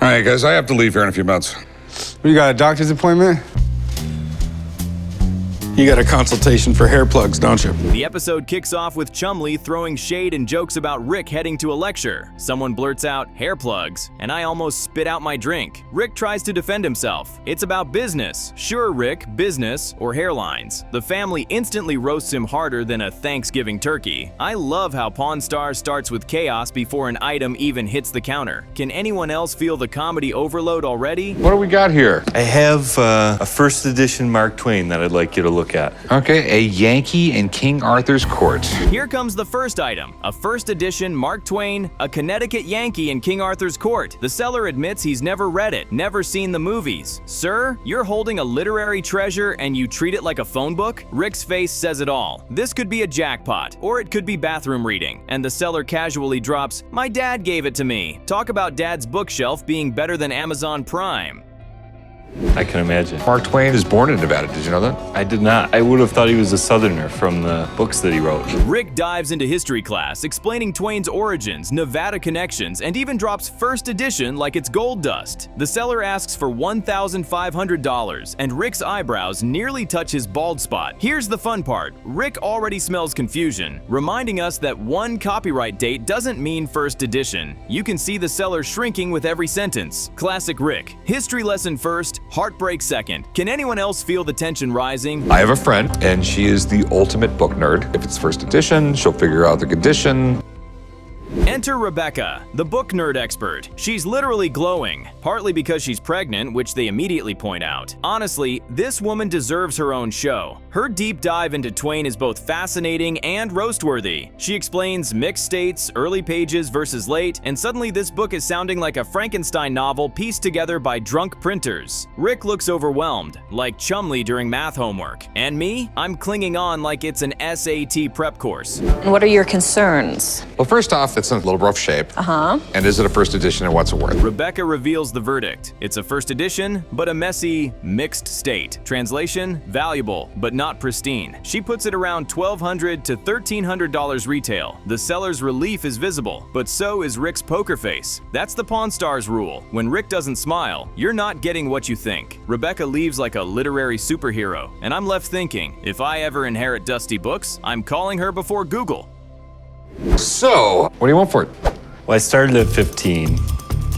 All right, guys, I have to leave here in a few months. You got a doctor's appointment? You got a consultation for hair plugs, don't you? The episode kicks off with Chumlee throwing shade and jokes about Rick heading to a lecture. Someone blurts out, hair plugs, and I almost spit out my drink. Rick tries to defend himself. It's about business. Sure, Rick, business or hairlines. The family instantly roasts him harder than a Thanksgiving turkey. I love how Pawn Stars starts with chaos before an item even hits the counter. Can anyone else feel the comedy overload already? What do we got here? I have a first edition Mark Twain that I'd like you to look at. Okay, a Yankee in King Arthur's court. Here comes the first item, a first edition Mark Twain, a Connecticut Yankee in King Arthur's court. The seller admits he's never read it, never seen the movies. Sir, you're holding a literary treasure and you treat it like a phone book? Rick's face says it all. This could be a jackpot, or it could be bathroom reading. And the seller casually drops, my dad gave it to me. Talk about dad's bookshelf being better than Amazon Prime. I can imagine. Mark Twain is born in Nevada, did you know that? I did not. I would have thought he was a Southerner from the books that he wrote. Rick dives into history class, explaining Twain's origins, Nevada connections, and even drops first edition like it's gold dust. The seller asks for $1,500, and Rick's eyebrows nearly touch his bald spot. Here's the fun part. Rick already smells confusion, reminding us that one copyright date doesn't mean first edition. You can see the seller shrinking with every sentence. Classic Rick. History lesson first, heartbreak second. Can anyone else feel the tension rising? I have a friend, and she is the ultimate book nerd. If it's first edition, she'll figure out the condition. Enter Rebecca, the book nerd expert. She's literally glowing, partly because she's pregnant, which they immediately point out. Honestly, this woman deserves her own show. Her deep dive into Twain is both fascinating and roast-worthy. She explains mixed states, early pages versus late, and suddenly this book is sounding like a Frankenstein novel pieced together by drunk printers. Rick looks overwhelmed, like Chumlee during math homework. And me? I'm clinging on like it's an SAT prep course. What are your concerns? Well, first off, it's in a little rough shape. And is it a first edition and what's it worth? Rebecca reveals the verdict. It's a first edition, but a messy, mixed state. Translation, valuable, but not pristine. She puts it around $1,200 to $1,300 retail. The seller's relief is visible, but so is Rick's poker face. That's the Pawn Stars rule. When Rick doesn't smile, you're not getting what you think. Rebecca leaves like a literary superhero, and I'm left thinking, if I ever inherit Dusty Books, I'm calling her before Google. So, what do you want for it? Well, I started at 15.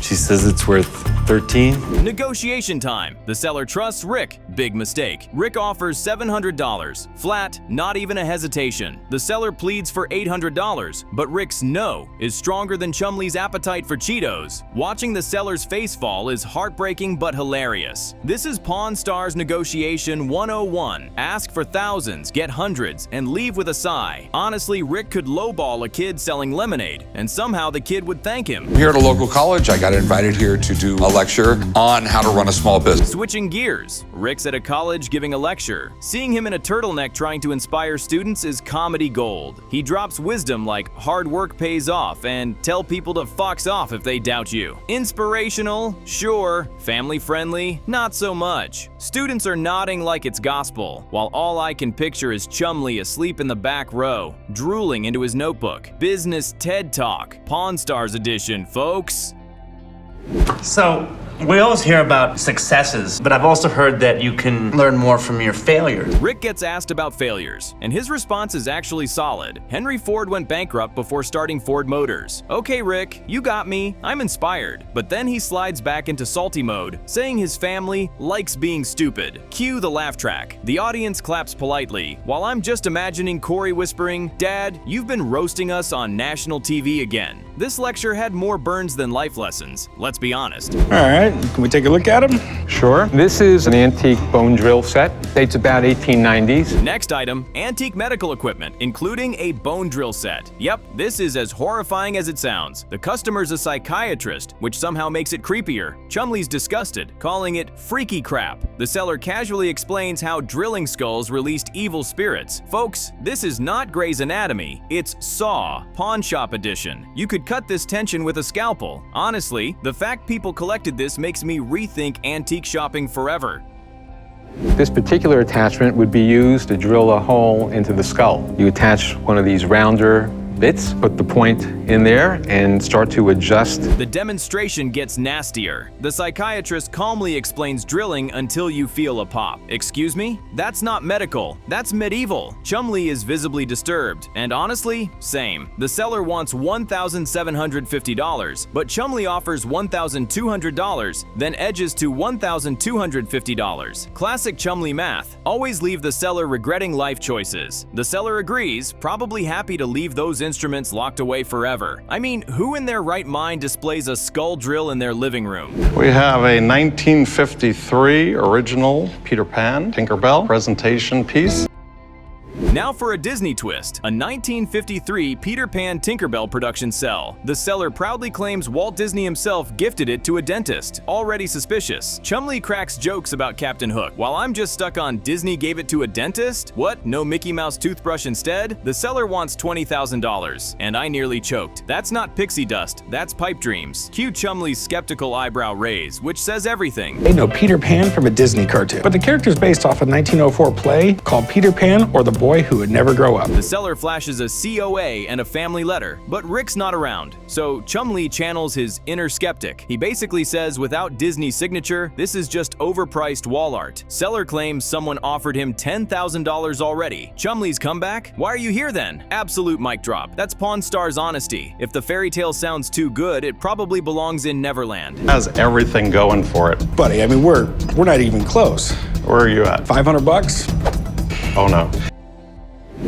She says it's worth 13. Negotiation time. The seller trusts Rick. Big mistake. Rick offers $700. Flat, not even a hesitation. The seller pleads for $800, but Rick's no is stronger than Chumlee's appetite for Cheetos. Watching the seller's face fall is heartbreaking but hilarious. This is Pawn Stars Negotiation 101. Ask for thousands, get hundreds, and leave with a sigh. Honestly, Rick could lowball a kid selling lemonade, and somehow the kid would thank him. Here at a local college, I got invited here to do a lecture on how to run a small business. Switching gears, Rick's at a college giving a lecture. Seeing him in a turtleneck trying to inspire students is comedy gold. He drops wisdom like hard work pays off and tell people to fox off if they doubt you. Inspirational? Sure. Family friendly? Not so much. Students are nodding like it's gospel, while all I can picture is Chumlee asleep in the back row, drooling into his notebook. Business TED Talk, Pawn Stars edition, folks. So, we always hear about successes, but I've also heard that you can learn more from your failures. Rick gets asked about failures, and his response is actually solid. Henry Ford went bankrupt before starting Ford Motors. Okay, Rick, you got me. I'm inspired. But then he slides back into salty mode, saying his family likes being stupid. Cue the laugh track. The audience claps politely, while I'm just imagining Corey whispering, Dad, you've been roasting us on national TV again. This lecture had more burns than life lessons, let's be honest. All right, can we take a look at him? Sure. This is an antique bone drill set. Dates about 1890s. Next item, antique medical equipment, including a bone drill set. Yep, this is as horrifying as it sounds. The customer's a psychiatrist, which somehow makes it creepier. Chumlee's disgusted, calling it freaky crap. The seller casually explains how drilling skulls released evil spirits. Folks, this is not Grey's Anatomy, it's Saw, Pawn Shop Edition. You could cut this tension with a scalpel. Honestly, the fact people collected this makes me rethink antique shopping forever. This particular attachment would be used to drill a hole into the skull. You attach one of these rounder bits, put the point in there, and start to adjust. The demonstration gets nastier. The psychiatrist calmly explains drilling until you feel a pop. Excuse me? That's not medical. That's medieval. Chumlee is visibly disturbed, and honestly, same. The seller wants $1,750, but Chumlee offers $1,200, then edges to $1,250. Classic Chumlee math. Always leave the seller regretting life choices. The seller agrees, probably happy to leave those instruments locked away forever. I mean, who in their right mind displays a skull drill in their living room? We have a 1953 original Peter Pan Tinkerbell presentation piece. Now for a Disney twist, a 1953 Peter Pan Tinkerbell production cell. The seller proudly claims Walt Disney himself gifted it to a dentist. Already suspicious. Chumlee cracks jokes about Captain Hook, while I'm just stuck on Disney gave it to a dentist? What, no Mickey Mouse toothbrush instead? The seller wants $20,000, and I nearly choked. That's not pixie dust, that's pipe dreams. Cue Chumlee's skeptical eyebrow raise, which says everything. They know Peter Pan from a Disney cartoon, but the character's based off a 1904 play called Peter Pan or the Boy Who Would Never Grow Up. The seller flashes a COA and a family letter, but Rick's not around, so Chumlee channels his inner skeptic. He basically says without Disney's signature, this is just overpriced wall art. Seller claims someone offered him $10,000 already. Chumlee's comeback? Why are you here then? Absolute mic drop. That's Pawn Star's honesty. If the fairy tale sounds too good, it probably belongs in Neverland. Has everything going for it. Buddy, I mean, we're not even close. Where are you at? $500? Oh no.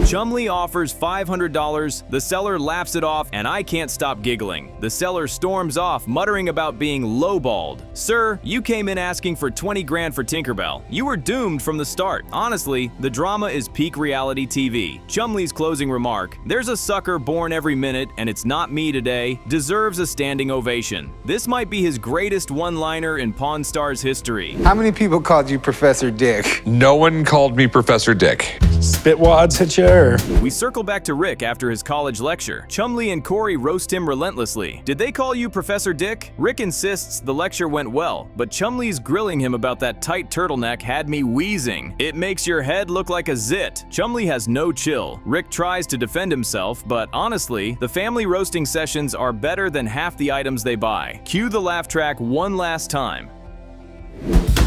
Chumlee offers $500, the seller laughs it off, and I can't stop giggling. The seller storms off, muttering about being lowballed. Sir, you came in asking for 20 grand for Tinkerbell. You were doomed from the start. Honestly, the drama is peak reality TV. Chumlee's closing remark, there's a sucker born every minute, and it's not me today, deserves a standing ovation. This might be his greatest one-liner in Pawn Star's history. How many people called you Professor Dick? No one called me Professor Dick. Spitwads hit you, or? We circle back to Rick after his college lecture. Chumlee and Corey roast him relentlessly. Did they call you Professor Dick? Rick insists the lecture went well, but Chumlee's grilling him about that tight turtleneck had me wheezing. It makes your head look like a zit. Chumlee has no chill. Rick tries to defend himself, but honestly, the family roasting sessions are better than half the items they buy. Cue the laugh track one last time.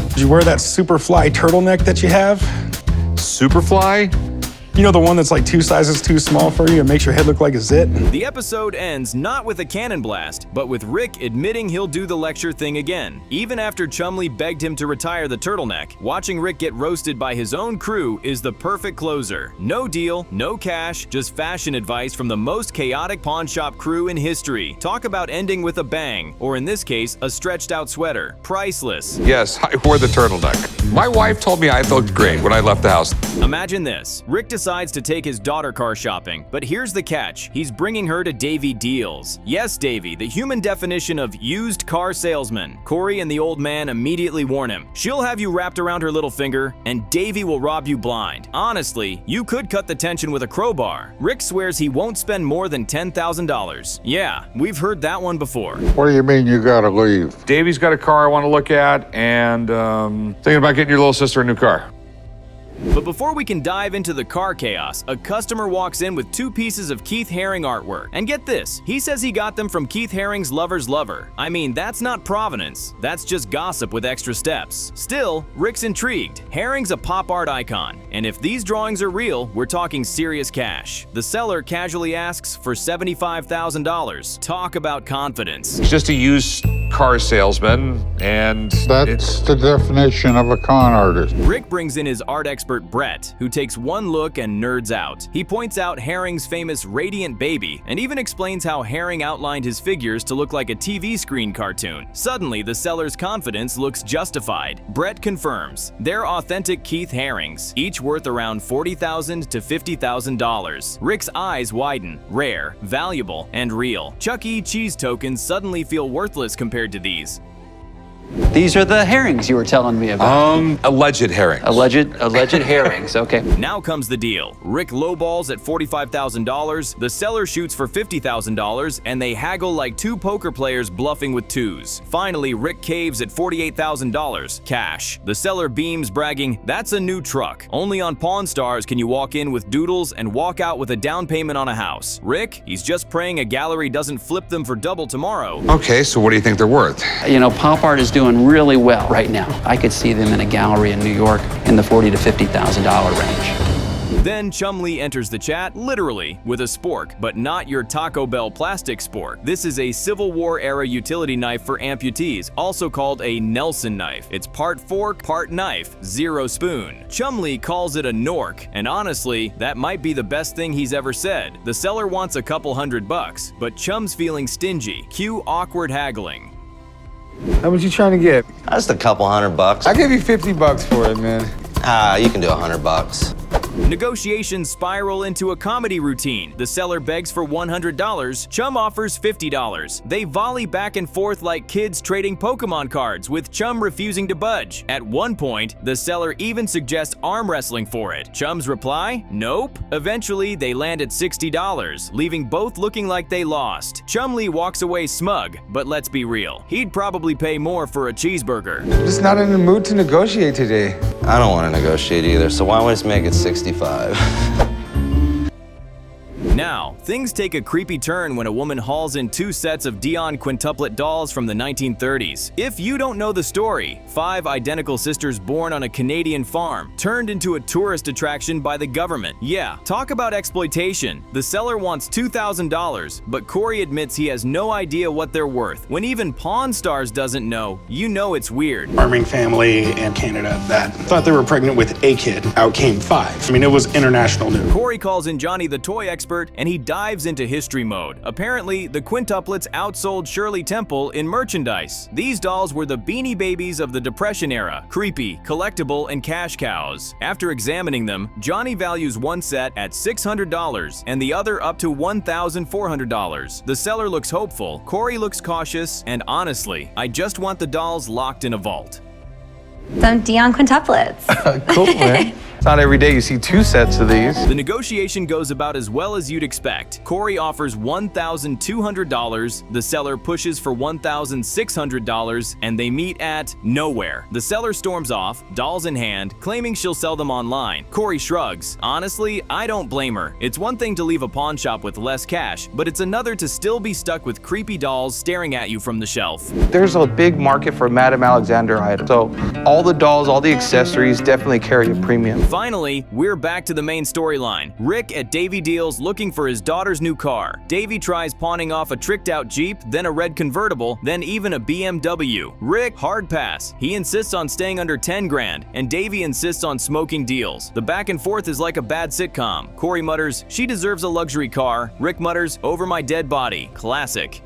Did you wear that Superfly turtleneck that you have? Superfly? You know, the one that's like 2 sizes too small for you and makes your head look like a zit? The episode ends not with a cannon blast, but with Rick admitting he'll do the lecture thing again. Even after Chumlee begged him to retire the turtleneck, watching Rick get roasted by his own crew is the perfect closer. No deal, no cash, just fashion advice from the most chaotic pawn shop crew in history. Talk about ending with a bang, or in this case, a stretched out sweater. Priceless. Yes, I wore the turtleneck. My wife told me I looked great when I left the house. Imagine this. Rick decides to take his daughter car shopping, but here's the catch. He's bringing her to Davey Deals. Yes, Davey, the human definition of used car salesman. Corey and the old man immediately warn him. She'll have you wrapped around her little finger, and Davey will rob you blind. Honestly, you could cut the tension with a crowbar. Rick swears he won't spend more than $10,000. Yeah, we've heard that one before. What do you mean you gotta leave? Davey's got a car I want to look at, and thinking about getting your little sister a new car. But before we can dive into the car chaos, a customer walks in with 2 pieces of Keith Haring artwork. And get this, he says he got them from Keith Haring's lover's lover. I mean, that's not provenance, that's just gossip with extra steps. Still, Rick's intrigued. Haring's a pop art icon, and if these drawings are real, we're talking serious cash. The seller casually asks for $75,000. Talk about confidence. It's just a used car salesman, and That's the definition of a con artist. Rick brings in his art expert Brett, who takes one look and nerds out. He points out Haring's famous Radiant Baby, and even explains how Haring outlined his figures to look like a TV screen cartoon. Suddenly, the seller's confidence looks justified. Brett confirms, they're authentic Keith Harings, each worth around $40,000 to $50,000. Rick's eyes widen, rare, valuable, and real. Chuck E. Cheese tokens suddenly feel worthless compared to these. These are the herrings you were telling me about. Alleged herring. Alleged herrings, okay. Now comes the deal. Rick lowballs at $45,000, the seller shoots for $50,000, and they haggle like two poker players bluffing with twos. Finally, Rick caves at $48,000, cash. The seller beams, bragging, "That's a new truck. Only on Pawn Stars can you walk in with doodles and walk out with a down payment on a house." Rick, he's just praying a gallery doesn't flip them for double tomorrow. Okay, so what do you think they're worth? You know, pop art is doing really well right now. I could see them in a gallery in New York in the $40,000 to $50,000 range. Then Chumlee enters the chat, literally, with a spork, but not your Taco Bell plastic spork. This is a Civil War era utility knife for amputees, also called a Nelson knife. It's part fork, part knife, zero spoon. Chumlee calls it a nork, and honestly, that might be the best thing he's ever said. The seller wants a couple $100, but Chum's feeling stingy. Cue awkward haggling. How much you trying to get? Just a couple $100. I'll give you $50 for it, man. You can do $100. Negotiations spiral into a comedy routine. The seller begs for $100, Chum offers $50. They volley back and forth like kids trading Pokemon cards, with Chum refusing to budge. At one point, the seller even suggests arm wrestling for it. Chum's reply? Nope. Eventually, they land at $60, leaving both looking like they lost. Chumlee walks away smug, but let's be real. He'd probably pay more for a cheeseburger. I'm just not in the mood to negotiate today. I don't want to negotiate either, so why don't we just make it 65? Now, things take a creepy turn when a woman hauls in 2 sets of Dion Quintuplet dolls from the 1930s. If you don't know the story, 5 identical sisters born on a Canadian farm, turned into a tourist attraction by the government. Yeah, talk about exploitation. The seller wants $2,000, but Corey admits he has no idea what they're worth. When even Pawn Stars doesn't know, you know it's weird. Farming family in Canada that thought they were pregnant with a kid. Out came 5. I mean, it was international news. Corey calls in Johnny the toy expert, and he dives into history mode. Apparently, the Quintuplets outsold Shirley Temple in merchandise. These dolls were the Beanie Babies of the Depression era, creepy, collectible, and cash cows. After examining them, Johnny values one set at $600 and the other up to $1,400. The seller looks hopeful, Corey looks cautious, and honestly, I just want the dolls locked in a vault. Some Dion Quintuplets. Cool, man. It's not every day you see 2 sets of these. The negotiation goes about as well as you'd expect. Corey offers $1,200, the seller pushes for $1,600, and they meet at nowhere. The seller storms off, dolls in hand, claiming she'll sell them online. Corey shrugs. Honestly, I don't blame her. It's one thing to leave a pawn shop with less cash, but it's another to still be stuck with creepy dolls staring at you from the shelf. There's a big market for Madame Alexander items, so all the dolls, all the accessories definitely carry a premium. Finally, we're back to the main storyline. Rick at Davey Deals looking for his daughter's new car. Davey tries pawning off a tricked-out Jeep, then a red convertible, then even a BMW. Rick, hard pass. He insists on staying under 10 grand, and Davey insists on smoking deals. The back and forth is like a bad sitcom. Corey mutters, "She deserves a luxury car." Rick mutters, "Over my dead body." Classic.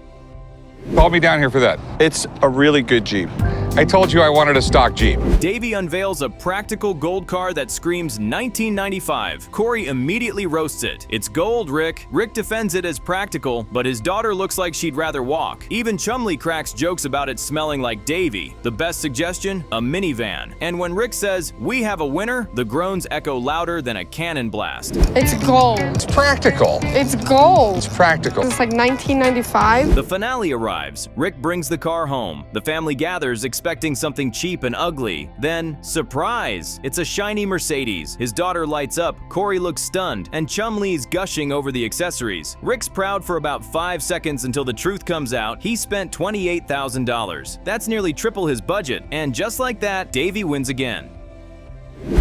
Call me down here for that. It's a really good Jeep. I told you I wanted a stock Jeep. Davey unveils a practical gold car that screams 1995. Corey immediately roasts it. "It's gold, Rick." Rick defends it as practical, but his daughter looks like she'd rather walk. Even Chumlee cracks jokes about it smelling like Davey. The best suggestion? A minivan. And when Rick says, "We have a winner," the groans echo louder than a cannon blast. It's gold. It's practical. It's gold. It's practical. It's like 1995. The finale arrives. Rick brings the car home. The family gathers, expecting something cheap and ugly. Then, surprise! It's a shiny Mercedes. His daughter lights up, Corey looks stunned, and Chumlee's gushing over the accessories. Rick's proud for about 5 seconds until the truth comes out. He spent $28,000. That's nearly triple his budget, and just like that, Davey wins again.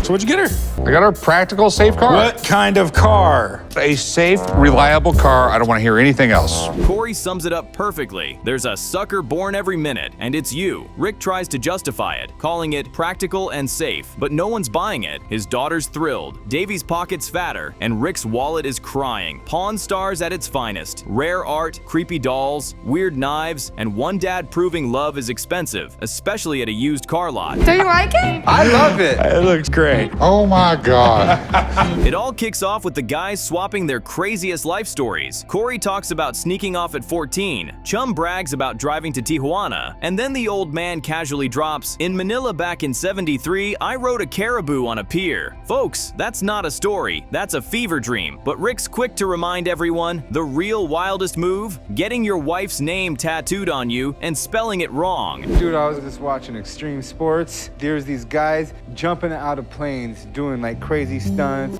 So what'd you get her? I got her a practical, safe car. What kind of car? A safe, reliable car. I don't want to hear anything else. Corey sums it up perfectly. There's a sucker born every minute, and it's you. Rick tries to justify it, calling it practical and safe, but no one's buying it. His daughter's thrilled, Davey's pocket's fatter, and Rick's wallet is crying. Pawn Stars at its finest. Rare art, creepy dolls, weird knives, and one dad proving love is expensive, especially at a used car lot. Do you like it? I love it. It looks great. great. Oh my God. It all kicks off with the guys swapping their craziest life stories. Corey talks about sneaking off at 14, Chum brags about driving to Tijuana, and then the old man casually drops, "In Manila back in '73, I rode a caribou on a pier." Folks, that's not a story, that's a fever dream. But Rick's quick to remind everyone, the real wildest move? Getting your wife's name tattooed on you and spelling it wrong. Dude, I was just watching extreme sports. There's these guys jumping out of planes, doing like crazy stunts.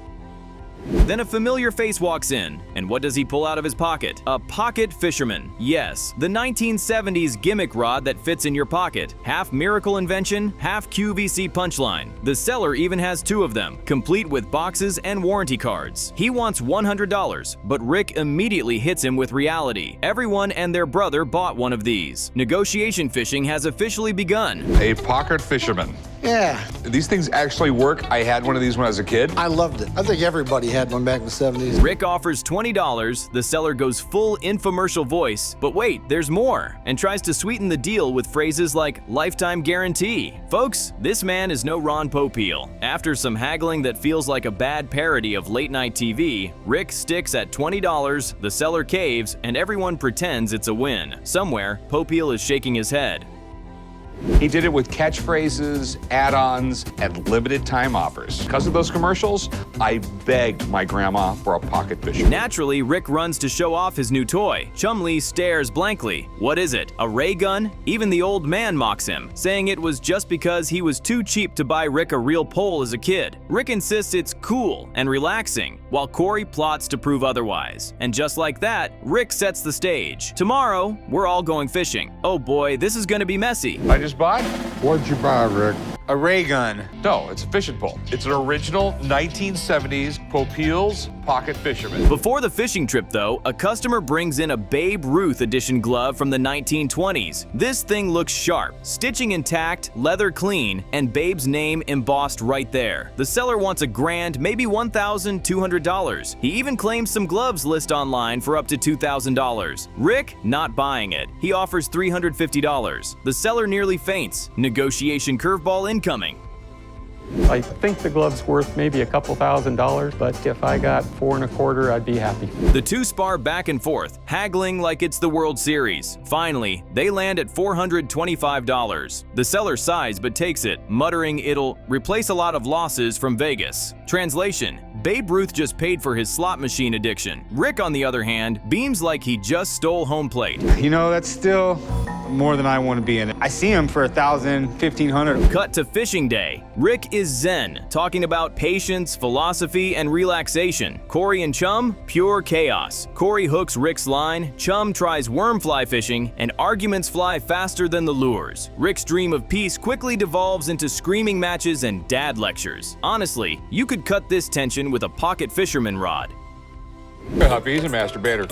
Then a familiar face walks in, and what does he pull out of his pocket? A pocket fisherman. Yes, the 1970s gimmick rod that fits in your pocket. Half miracle invention, half QVC punchline. The seller even has two of them, complete with boxes and warranty cards. He wants $100, but Rick immediately hits him with reality. Everyone and their brother bought one of these. Negotiation fishing has officially begun. A pocket fisherman. Yeah. These things actually work. I had one of these when I was a kid. I loved it. I think everybody had one back in the 70s. Rick offers $20, the seller goes full infomercial voice, but wait, there's more, and tries to sweeten the deal with phrases like lifetime guarantee. Folks, this man is no Ron Popeil. After some haggling that feels like a bad parody of late night TV, Rick sticks at $20, the seller caves, and everyone pretends it's a win. Somewhere, Popeil is shaking his head. He did it with catchphrases, add-ons, and limited time offers. Because of those commercials, I begged my grandma for a pocket fisherman. Naturally, Rick runs to show off his new toy. Chumlee stares blankly. What is it, a ray gun? Even the old man mocks him, saying it was just because he was too cheap to buy Rick a real pole as a kid. Rick insists it's cool and relaxing, while Corey plots to prove otherwise. And just like that, Rick sets the stage. Tomorrow, we're all going fishing. Oh boy, this is gonna be messy. I just bought? What'd you buy, Rick? A ray gun. No, it's a fishing pole. It's an original 1970s Popeil's pocket fisherman. Before the fishing trip though, a customer brings in a Babe Ruth edition glove from the 1920s. This thing looks sharp, stitching intact, leather clean, and Babe's name embossed right there. The seller wants $1,000, maybe $1,200. He even claims some gloves list online for up to $2,000. Rick, not buying it. He offers $350. The seller nearly faints. Negotiation curveball incoming. I think the glove's worth maybe a couple $1,000s, but if I got $4.25, I'd be happy. The two spar back and forth, haggling like it's the World Series. Finally, they land at $425. The seller sighs but takes it, muttering it'll replace a lot of losses from Vegas. Translation: Babe Ruth just paid for his slot machine addiction. Rick, on the other hand, beams like he just stole home plate. You know, that's still more than I want to be in it. I see him for $1,000, $1,500. Cut to fishing day. Rick is zen, talking about patience, philosophy, and relaxation. Corey and Chum, pure chaos. Corey hooks Rick's line, Chum tries worm fly fishing, and arguments fly faster than the lures. Rick's dream of peace quickly devolves into screaming matches and dad lectures. Honestly, you could cut this tension with a pocket fisherman rod. He's a masturbator.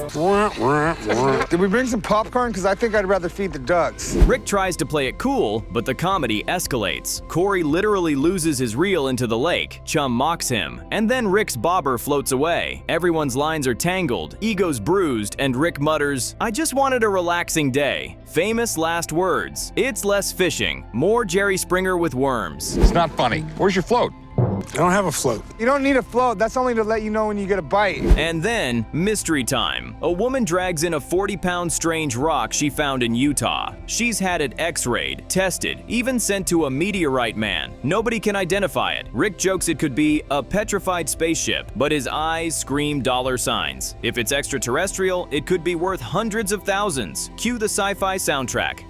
Did we bring some popcorn? Because I think I'd rather feed the ducks. Rick tries to play it cool, but the comedy escalates. Corey literally loses his reel into the lake. Chum mocks him, and then Rick's bobber floats away. Everyone's lines are tangled, egos bruised, and Rick mutters, "I just wanted a relaxing day." Famous last words. It's less fishing, more Jerry Springer with worms. It's not funny. Where's your float? I don't have a float. You don't need a float. That's only to let you know when you get a bite. And then, mystery time. A woman drags in a 40-pound strange rock she found in Utah. She's had it x-rayed, tested, even sent to a meteorite man. Nobody can identify it. Rick jokes it could be a petrified spaceship, but his eyes scream dollar signs. If it's extraterrestrial, it could be worth hundreds of thousands. Cue the sci-fi soundtrack.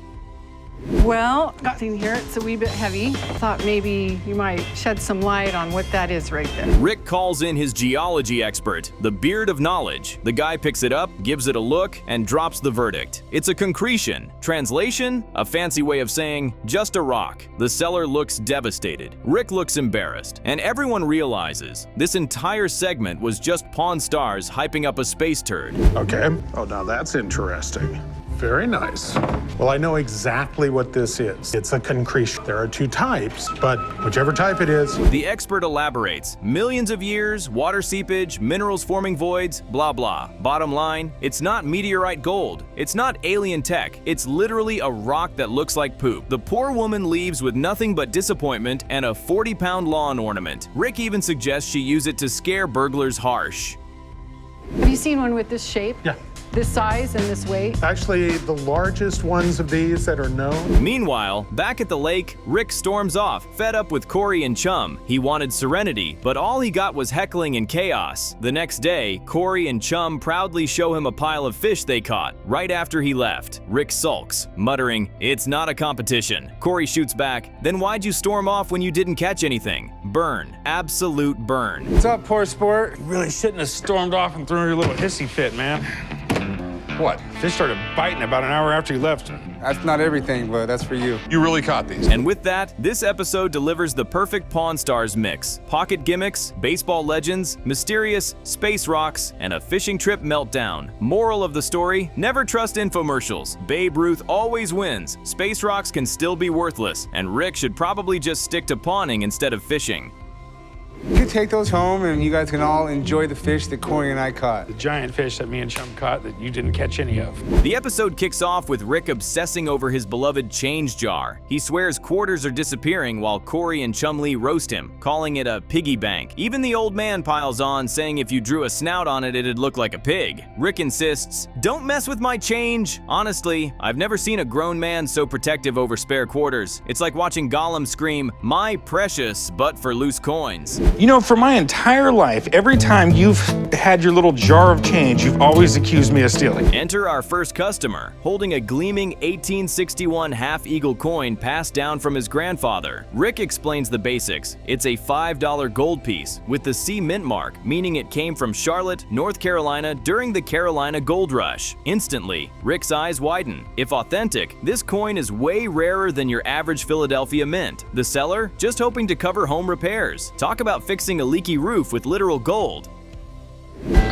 Well, got in here, it's a wee bit heavy. Thought maybe you might shed some light on what that is right there. Rick calls in his geology expert, the beard of knowledge. The guy picks it up, gives it a look, and drops the verdict. It's a concretion. Translation? A fancy way of saying, just a rock. The seller looks devastated. Rick looks embarrassed. And everyone realizes this entire segment was just Pawn Stars hyping up a space turd. Okay. Oh, now that's interesting. Very nice. Well, I know exactly what this is. It's a concretion. There are two types, but whichever type it is. The expert elaborates. Millions of years, water seepage, minerals forming voids, blah blah. Bottom line, it's not meteorite gold. It's not alien tech. It's literally a rock that looks like poop. The poor woman leaves with nothing but disappointment and a 40-pound lawn ornament. Rick even suggests she use it to scare burglars harsh. Have you seen one with this shape? Yeah. This size and this weight? Actually, the largest ones of these that are known. Meanwhile, back at the lake, Rick storms off, fed up with Corey and Chum. He wanted serenity, but all he got was heckling and chaos. The next day, Corey and Chum proudly show him a pile of fish they caught. Right after he left, Rick sulks, muttering, "It's not a competition." Corey shoots back, "Then why'd you storm off when you didn't catch anything?" Burn. Absolute burn. What's up, poor sport? You really shouldn't have stormed off and thrown your little hissy fit, man. What? Fish started biting about an hour after you left. That's not everything, but that's for you. You really caught these. And with that, this episode delivers the perfect Pawn Stars mix. Pocket gimmicks, baseball legends, mysterious, space rocks, and a fishing trip meltdown. Moral of the story, never trust infomercials. Babe Ruth always wins. Space rocks can still be worthless, and Rick should probably just stick to pawning instead of fishing. You can take those home and you guys can all enjoy the fish that Corey and I caught. The giant fish that me and Chum caught that you didn't catch any of. The episode kicks off with Rick obsessing over his beloved change jar. He swears quarters are disappearing while Corey and Chumlee roast him, calling it a piggy bank. Even the old man piles on, saying if you drew a snout on it, it'd look like a pig. Rick insists, "Don't mess with my change." Honestly, I've never seen a grown man so protective over spare quarters. It's like watching Gollum scream, "My precious," but for loose coins. You know, for my entire life, every time you've had your little jar of change, you've always accused me of stealing. Enter our first customer, holding a gleaming 1861 half-eagle coin passed down from his grandfather. Rick explains the basics. It's a $5 gold piece with the C mint mark, meaning it came from Charlotte, North Carolina during the Carolina Gold Rush. Instantly, Rick's eyes widen. If authentic, this coin is way rarer than your average Philadelphia mint. The seller, just hoping to cover home repairs. Talk about fixing a leaky roof with literal gold.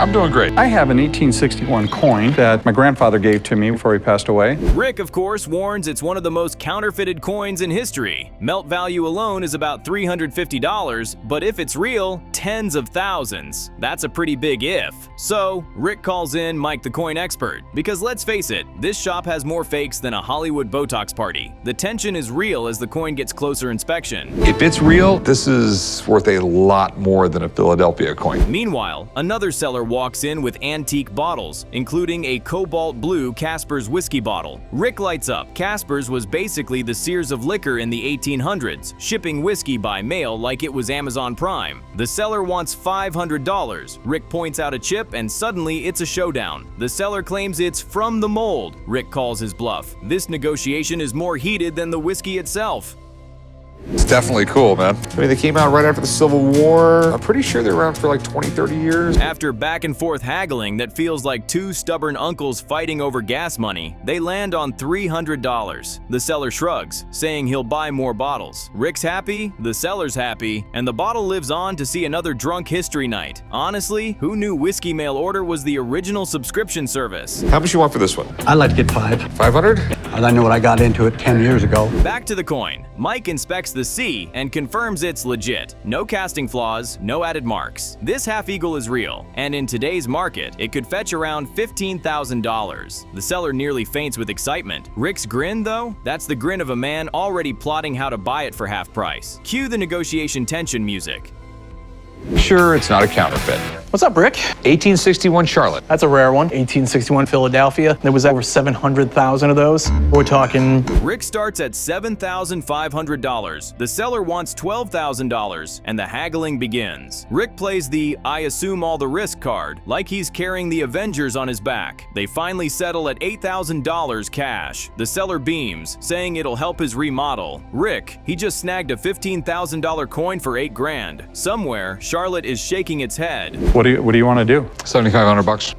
I'm doing great. I have an 1861 coin that my grandfather gave to me before he passed away. Rick, of course, warns it's one of the most counterfeited coins in history. Melt value alone is about $350, but if it's real, tens of thousands. That's a pretty big if. So, Rick calls in Mike the coin expert, because let's face it, this shop has more fakes than a Hollywood Botox party. The tension is real as the coin gets closer inspection. If it's real, this is worth a lot more than a Philadelphia coin. Meanwhile, another seller walks in with antique bottles, including a cobalt blue Casper's whiskey bottle. Rick lights up. Casper's was basically the Sears of liquor in the 1800s, shipping whiskey by mail like it was Amazon Prime. The seller wants $500. Rick points out a chip and suddenly it's a showdown. The seller claims it's from the mold. Rick calls his bluff. This negotiation is more heated than the whiskey itself. It's definitely cool, man. I mean, they came out right after the Civil War. I'm pretty sure they're around for like 20, 30 years. After back and forth haggling that feels like two stubborn uncles fighting over gas money, they land on $300. The seller shrugs, saying he'll buy more bottles. Rick's happy, the seller's happy, and the bottle lives on to see another drunk history night. Honestly, who knew Whiskey Mail Order was the original subscription service? How much you want for this one? I'd like to get 5. 500? I know what I got into it 10 years ago. Back to the coin. Mike inspects the C and confirms it's legit. No casting flaws, no added marks. This half eagle is real, and in today's market, it could fetch around $15,000. The seller nearly faints with excitement. Rick's grin, though? That's the grin of a man already plotting how to buy it for half price. Cue the negotiation tension music. Sure, it's not a counterfeit. What's up, Rick? 1861 Charlotte. That's a rare one. 1861 Philadelphia. There was over 700,000 of those. We're talking... Rick starts at $7,500. The seller wants $12,000, and the haggling begins. Rick plays the "I assume all the risk" card, like he's carrying the Avengers on his back. They finally settle at $8,000 cash. The seller beams, saying it'll help his remodel. Rick, he just snagged a $15,000 coin for $8 grand. Somewhere, Charlotte is shaking its head. What do you want to do? $7,500.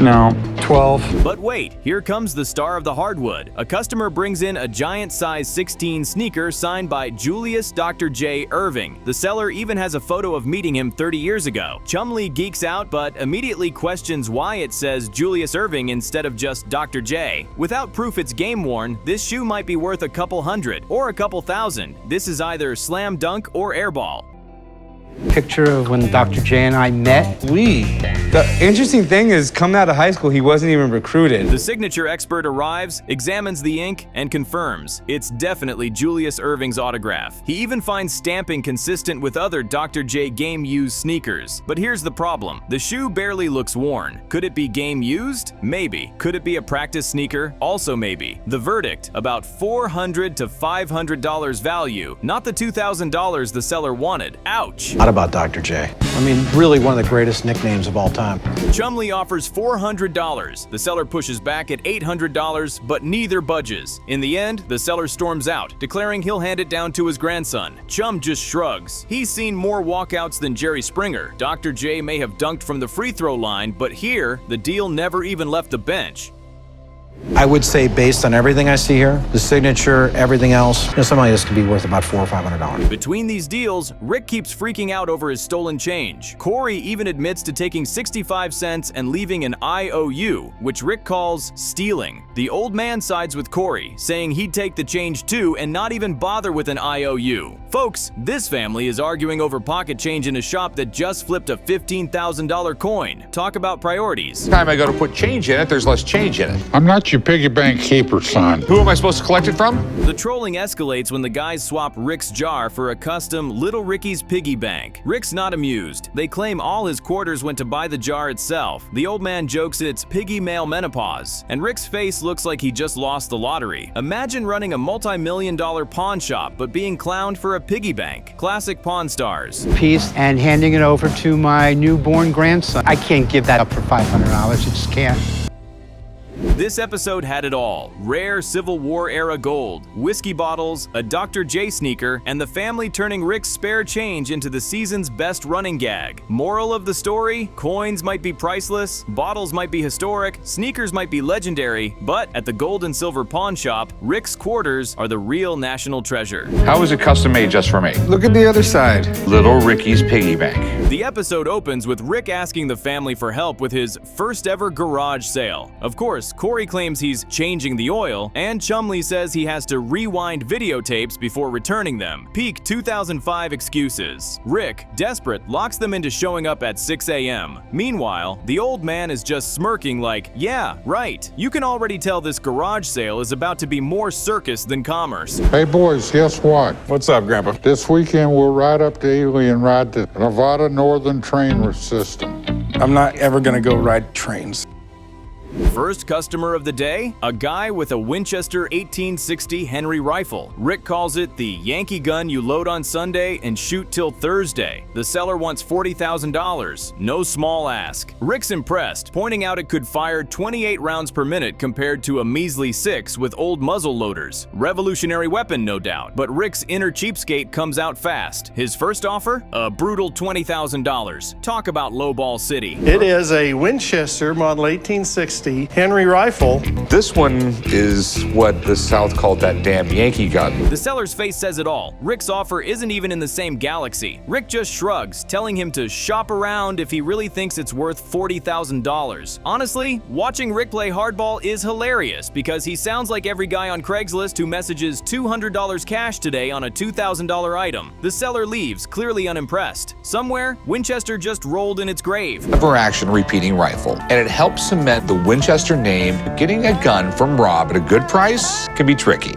No, 12. But wait, here comes the star of the hardwood. A customer brings in a giant size 16 sneaker signed by Julius Dr. J. Irving. The seller even has a photo of meeting him 30 years ago. Chumlee geeks out but immediately questions why it says Julius Irving instead of just Dr. J. Without proof it's game worn, this shoe might be worth a couple hundred or a couple thousand. This is either slam dunk or airball. Picture of when Dr. J and I met. The interesting thing is, coming out of high school, he wasn't even recruited. The signature expert arrives, examines the ink, and confirms it's definitely Julius Irving's autograph. He even finds stamping consistent with other Dr. J game-used sneakers. But here's the problem. The shoe barely looks worn. Could it be game-used? Maybe. Could it be a practice sneaker? Also maybe. The verdict, about $400 to $500 value, not the $2,000 the seller wanted. Ouch! Not about Dr. J. I mean, really one of the greatest nicknames of all time. Chumlee offers $400. The seller pushes back at $800, but neither budges. In the end, the seller storms out, declaring he'll hand it down to his grandson. Chum just shrugs. He's seen more walkouts than Jerry Springer. Dr. J may have dunked from the free throw line, but here, the deal never even left the bench. I would say, based on everything I see here, the signature, everything else, something like this could be worth about $400 or $500. Between these deals, Rick keeps freaking out over his stolen change. Corey even admits to taking 65 cents and leaving an IOU, which Rick calls stealing. The old man sides with Corey, saying he'd take the change too and not even bother with an IOU. Folks, this family is arguing over pocket change in a shop that just flipped a $15,000 coin. Talk about priorities. Every time I go to put change in it, there's less change in it. I'm not your piggy bank keeper, son. Who am I supposed to collect it from? The trolling escalates when the guys swap Rick's jar for a custom Little Ricky's piggy bank. Rick's not amused. They claim all his quarters went to buy the jar itself. The old man jokes it's piggy male menopause, and Rick's face looks like he just lost the lottery. Imagine running a multi-million-dollar pawn shop but being clowned for a piggy bank. Classic Pawn Stars. Piece and handing it over to my newborn grandson. I can't give that up for $500. I just can't. This episode had it all. Rare Civil War era gold, whiskey bottles, a Dr. J sneaker, and the family turning Rick's spare change into the season's best running gag. Moral of the story? Coins might be priceless, bottles might be historic, sneakers might be legendary, but at the gold and silver pawn shop, Rick's quarters are the real national treasure. How is it custom made just for me? Look at the other side. Little Ricky's piggy bank. The episode opens with Rick asking the family for help with his first ever garage sale. Of course, Corey claims he's changing the oil, and Chumlee says he has to rewind videotapes before returning them. Peak 2005 excuses. Rick, desperate, locks them into showing up at 6 a.m. Meanwhile, the old man is just smirking like, yeah, right. You can already tell this garage sale is about to be more circus than commerce. Hey, boys, guess what? What's up, Grandpa? This weekend, we'll ride up to Ely and ride the Nevada Northern Train System. I'm not ever gonna go ride trains. First customer of the day, a guy with a Winchester 1860 Henry rifle. Rick calls it the Yankee gun you load on Sunday and shoot till Thursday. The seller wants $40,000. No small ask. Rick's impressed, pointing out it could fire 28 rounds per minute compared to a measly 6 with old muzzle loaders. Revolutionary weapon, no doubt. But Rick's inner cheapskate comes out fast. His first offer? A brutal $20,000. Talk about lowball city. It is a Winchester model 1860 Henry rifle. This one is what the South called that damn Yankee gun. The seller's face says it all. Rick's offer isn't even in the same galaxy. Rick just shrugs, telling him to shop around if he really thinks it's worth $40,000. Honestly, watching Rick play hardball is hilarious because he sounds like every guy on Craigslist who messages $200 cash today on a $2,000 item. The seller leaves, clearly unimpressed. Somewhere, Winchester just rolled in its grave. Lever action repeating rifle, and it helps cement the Winchester name. Getting a gun from Rob at a good price can be tricky.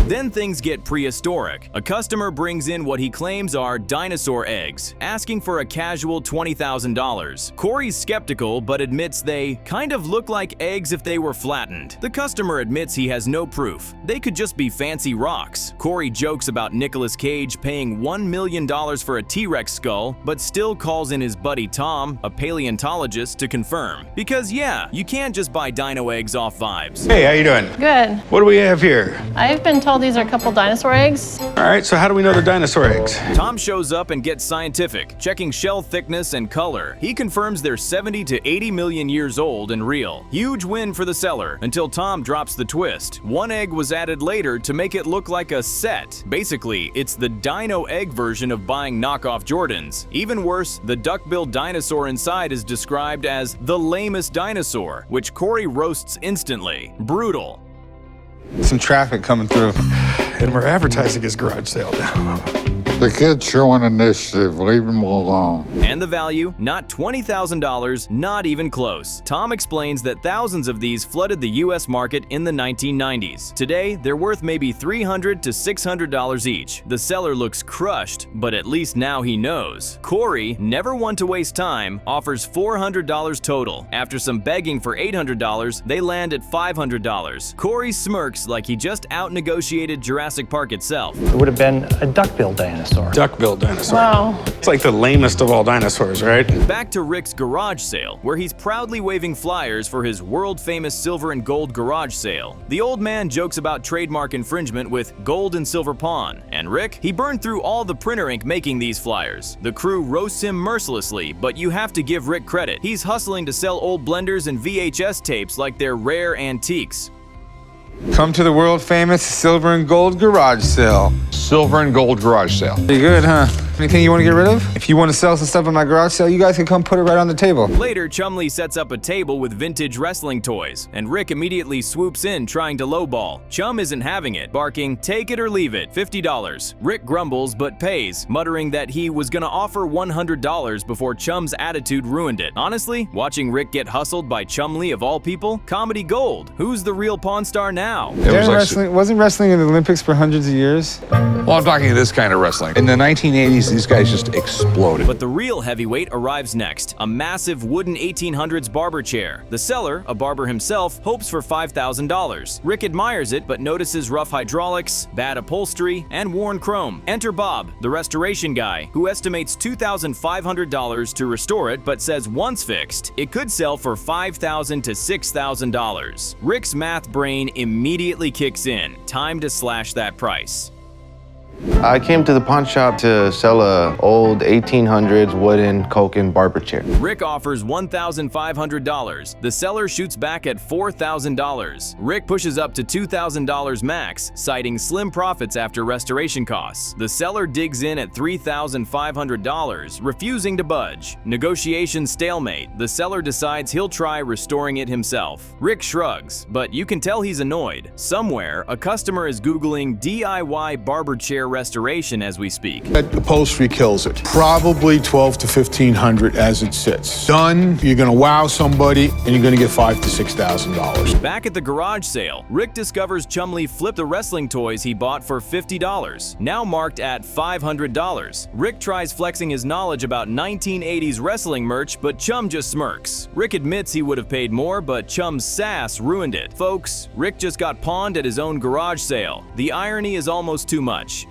Then things get prehistoric. A customer brings in what he claims are dinosaur eggs, asking for a casual $20,000. Corey's skeptical but admits they kind of look like eggs if they were flattened. The customer admits he has no proof. They could just be fancy rocks. Corey jokes about Nicolas Cage paying $1 million for a T-Rex skull, but still calls in his buddy Tom, a paleontologist, to confirm. Because yeah, you can't just buy dino eggs off vibes. Hey, how you doing? Good. What do we have here? I've been told tell these are a couple dinosaur eggs. All right, so how do we know they're dinosaur eggs? Tom shows up and gets scientific, checking shell thickness and color. He confirms they're 70 to 80 million years old and real. Huge win for the seller, until Tom drops the twist. One egg was added later to make it look like a set. Basically, it's the dino egg version of buying knockoff Jordans. Even worse, the duck-billed dinosaur inside is described as the lamest dinosaur, which Corey roasts instantly. Brutal. Some traffic coming through. And we're advertising his garage sale now. The kid's showing initiative. Leave him alone. And the value? Not $20,000, not even close. Tom explains that thousands of these flooded the US market in the 1990s. Today, they're worth maybe $300 to $600 each. The seller looks crushed, but at least now he knows. Corey, never one to waste time, offers $400 total. After some begging for $800, they land at $500. Corey smirks like he just out-negotiated Jurassic Park itself. It would have been a duck-billed dinosaur. Duck-billed dinosaur. Wow. It's like the lamest of all dinosaurs, right? Back to Rick's garage sale, where he's proudly waving flyers for his world-famous silver and gold garage sale. The old man jokes about trademark infringement with gold and silver pawn, and Rick, he burned through all the printer ink making these flyers. The crew roasts him mercilessly, but you have to give Rick credit. He's hustling to sell old blenders and VHS tapes like they're rare antiques. Come to the world famous silver and gold garage sale. Silver and gold garage sale. Pretty good, huh? Anything you want to get rid of? If you want to sell some stuff at my garage sale, you guys can come put it right on the table. Later, Chumlee sets up a table with vintage wrestling toys, and Rick immediately swoops in trying to lowball. Chum isn't having it, barking, "Take it or leave it, $50. Rick grumbles but pays, muttering that he was gonna offer $100 before Chum's attitude ruined it. Honestly, watching Rick get hustled by Chumlee of all people, comedy gold. Who's the real Pawn Star now? Wasn't wrestling in the Olympics for hundreds of years? Well, I'm talking this kind of wrestling. In the 1980s, these guys just exploded. But the real heavyweight arrives next, a massive wooden 1800s barber chair. The seller, a barber himself, hopes for $5,000. Rick admires it, but notices rough hydraulics, bad upholstery, and worn chrome. Enter Bob, the restoration guy, who estimates $2,500 to restore it, but says once fixed, it could sell for $5,000 to $6,000. Rick's math brain immediately kicks in. Time to slash that price. I came to the pawn shop to sell a old 1800s wooden Koken barber chair. Rick offers $1,500. The seller shoots back at $4,000. Rick pushes up to $2,000 max, citing slim profits after restoration costs. The seller digs in at $3,500, refusing to budge. Negotiation stalemate. The seller decides he'll try restoring it himself. Rick shrugs, but you can tell he's annoyed. Somewhere, a customer is Googling DIY barber chair restoration as we speak. That upholstery kills it. Probably $1,200 to $1,500 as it sits. Done, you're gonna wow somebody, and you're gonna get $5,000 to $6,000. Back at the garage sale, Rick discovers Chumlee flipped the wrestling toys he bought for $50, now marked at $500. Rick tries flexing his knowledge about 1980s wrestling merch, but Chum just smirks. Rick admits he would have paid more, but Chum's sass ruined it. Folks, Rick just got pawned at his own garage sale. The irony is almost too much.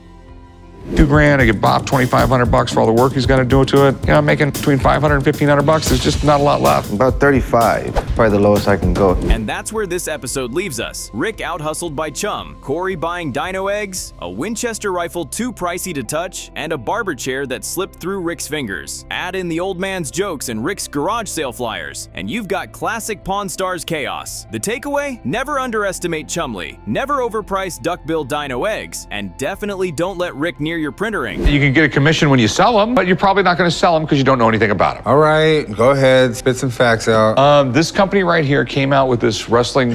$2,000, I give Bob $2,500 for all the work he's got to do to it. You know, I'm making between $500 and $1,500. There's just not a lot left. About 35, probably the lowest I can go. And that's where this episode leaves us. Rick out-hustled by Chum, Corey buying dino eggs, a Winchester rifle too pricey to touch, and a barber chair that slipped through Rick's fingers. Add in the old man's jokes and Rick's garage sale flyers, and you've got classic Pawn Stars chaos. The takeaway? Never underestimate Chumlee, never overprice duck-bill dino eggs, and definitely don't let Rick near your printer ink. You can get a commission when you sell them, but you're probably not going to sell them because you don't know anything about them. All right, go ahead, spit some facts out. This company right here came out with this wrestling